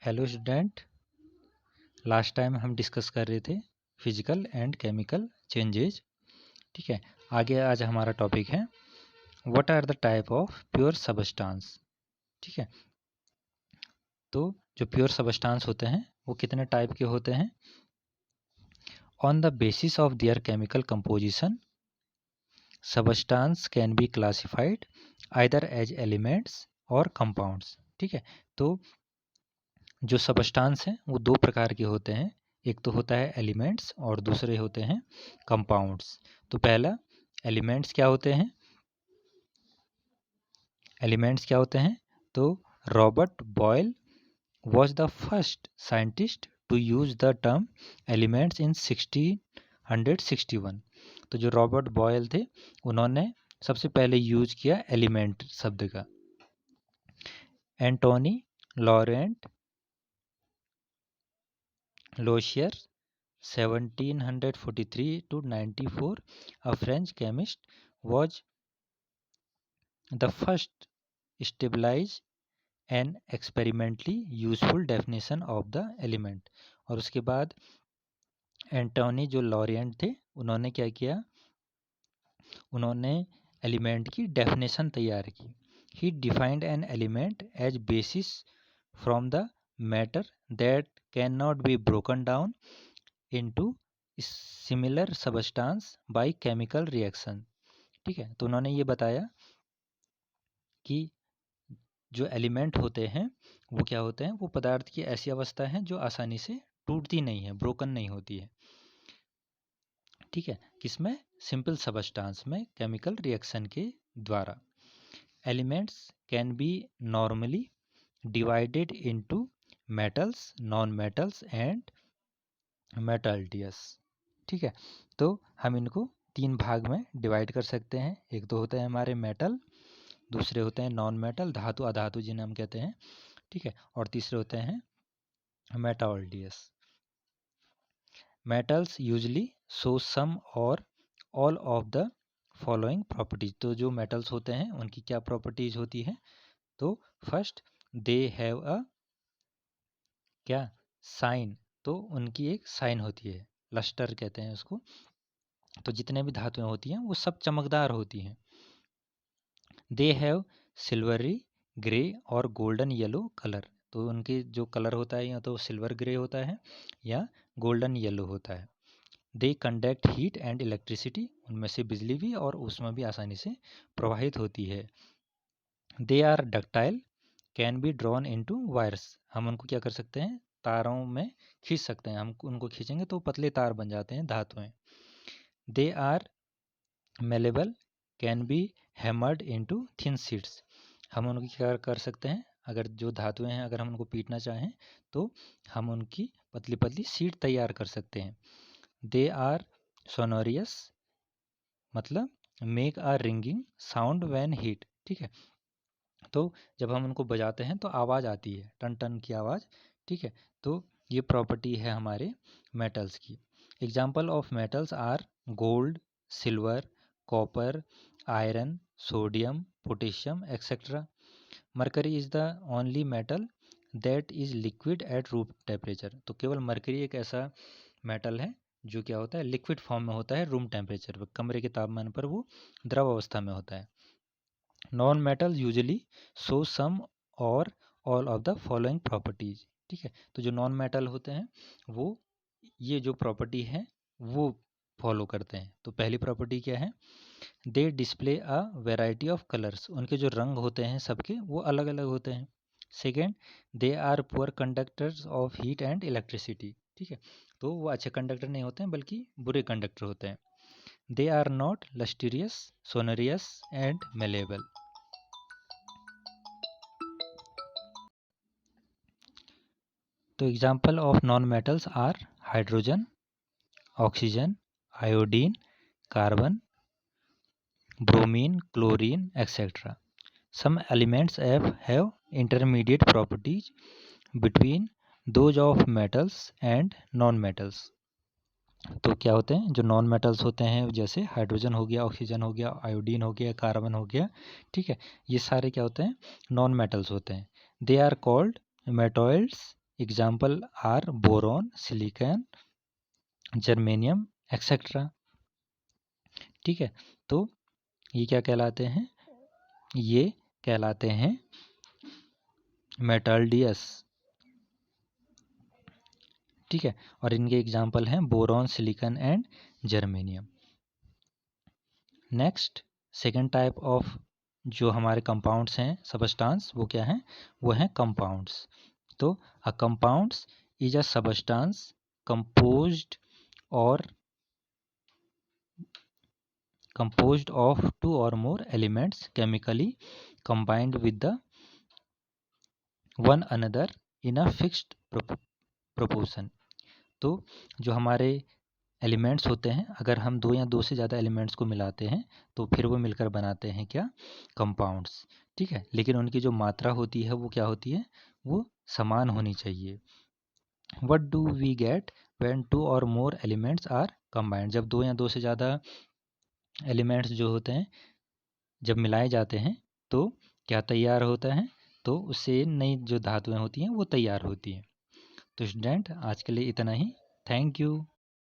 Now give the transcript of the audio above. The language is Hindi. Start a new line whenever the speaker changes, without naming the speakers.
हेलो स्टूडेंट, लास्ट टाइम हम डिस्कस कर रहे थे फिजिकल एंड केमिकल चेंजेज। ठीक है, आगे आज हमारा टॉपिक है what are the type of pure substance. ठीक है, तो जो प्योर सबस्टांस होते हैं वो कितने टाइप के होते हैं। On the basis of their chemical composition substance can be classified either as elements और कंपाउंड्स। ठीक है, तो जो सबस्टांस हैं वो दो प्रकार के होते हैं, एक तो होता है एलिमेंट्स और दूसरे होते हैं कंपाउंड्स। तो पहला एलिमेंट्स क्या होते हैं, तो Robert Boyle was the first scientist to use the term elements in 1661। तो जो रॉबर्ट बॉयल थे उन्होंने सबसे पहले यूज किया एलिमेंट शब्द का। Antoine Laurent Lavoisier 1743 to 94, a French chemist, was the first stabilize an experimentally useful definition of the element। और उसके बाद एंटोनी जो लॉरिएंट थे उन्होंने क्या किया, उन्होंने एलिमेंट की डेफिनेशन तैयार की। He defined an element as basis from the matter that can not be broken down into similar substance by chemical reaction. ठीक है, तो उन्होंने ये बताया कि जो एलिमेंट होते हैं वो क्या होते हैं, वो पदार्थ की ऐसी अवस्था है जो आसानी से टूटती नहीं है, ब्रोकन नहीं होती है। ठीक है, किसमें, सिंपल सबस्टांस में केमिकल रिएक्शन के द्वारा। Elements can be normally divided into metals, non metals and metalloids. ठीक है, तो हम इनको तीन भाग में डिवाइड कर सकते हैं। एक तो होते हैं हमारे मेटल, दूसरे होते हैं नॉन मेटल, धातु अधातु जिन्हें हम कहते हैं। ठीक है, और तीसरे होते हैं मेटल्डियस। मेटल्स यूजली शो सम और all of the following properties. तो जो मेटल्स होते हैं उनकी क्या प्रॉपर्टीज होती है, तो फर्स्ट दे हैव अ क्या साइन, तो उनकी एक साइन होती है, लस्टर कहते हैं उसको। तो जितने भी धातुएं होती हैं वो सब चमकदार होती हैं। दे हैव सिल्वरी ग्रे और गोल्डन येलो कलर, तो उनके जो कलर होता है या तो सिल्वर ग्रे होता है या गोल्डन येलो होता है। They conduct heat and electricity, उनमें से बिजली भी और ऊष्मा भी आसानी से प्रवाहित होती है। They are ductile can be drawn into wires, हम उनको क्या कर सकते हैं, तारों में खींच सकते हैं। हम उनको खींचेंगे तो पतले तार बन जाते हैं, धातुएं। They are malleable can be hammered into thin sheets, हम उनकी क्या कर सकते हैं, अगर जो धातुएं हैं अगर हम उनको पीटना चाहें तो हम उनकी पतली पतली शीट तैयार कर सकते हैं। दे आर सोनोरियस, मतलब make a ringing sound when heat. ठीक है, तो जब हम उनको बजाते हैं तो आवाज़ आती है, टन टन की आवाज़। ठीक है, तो ये प्रॉपर्टी है हमारे मेटल्स की। Example of metals are gold, silver, copper, iron, sodium, potassium etcetera. Mercury is the only metal that is liquid at room temperature, तो केवल मरकरी एक ऐसा मेटल है जो क्या होता है, लिक्विड फॉर्म में होता है रूम टेम्परेचर पर, कमरे के तापमान पर वो द्रव अवस्था में होता है। Non metal usually show some और all of the following properties. ठीक है, तो जो नॉन मेटल होते हैं वो ये जो प्रॉपर्टी है वो फॉलो करते हैं। तो पहली प्रॉपर्टी क्या है, they display a variety of colours, उनके जो रंग होते हैं सबके वो अलग अलग होते हैं। Second, they are poor conductors of heat and electricity. ठीक है, तो वो अच्छे कंडक्टर नहीं होते हैं बल्कि बुरे कंडक्टर होते हैं। They are not lustrous, sonorous and malleable. तो example of non metals are hydrogen, oxygen, iodine, carbon, bromine, chlorine etcetera. Some elements have intermediate properties between those of metals and non-metals। तो क्या होते हैं, जो नॉन मेटल्स होते हैं जैसे हाइड्रोजन हो गया, ऑक्सीजन हो गया, आयोडीन हो गया, कार्बन हो गया। ठीक है, ये सारे क्या होते हैं, नॉन मेटल्स होते हैं। They are called metalloids example are boron, silicon, germanium etcetera. ठीक है, तो ये क्या कहलाते हैं? ये कहलाते हैं मेटाल्डियस। ठीक है, और इनके एग्जाम्पल हैं boron, silicon and germanium. Next second type of जो हमारे कंपाउंड्स हैं सबस्टांस, वो क्या हैं? वो हैं कंपाउंड्स। तो a compounds is a substance composed of two or more elements chemically combined with the one another in a fixed proportion। तो जो हमारे एलिमेंट्स होते हैं, अगर हम दो या दो से ज़्यादा एलिमेंट्स को मिलाते हैं तो फिर वो मिलकर बनाते हैं क्या? कंपाउंड्स। ठीक है, लेकिन उनकी जो मात्रा होती है वो क्या होती है? वो समान होनी चाहिए। What do we get when two or more elements are combined? जब दो या दो से ज़्यादा एलिमेंट्स जो होते हैं जब मिलाए जाते हैं तो क्या तैयार होता है? तो उससे नई जो धातुएं होती हैं वो तैयार होती हैं। तो स्टूडेंट, आज के लिए इतना ही। Thank you.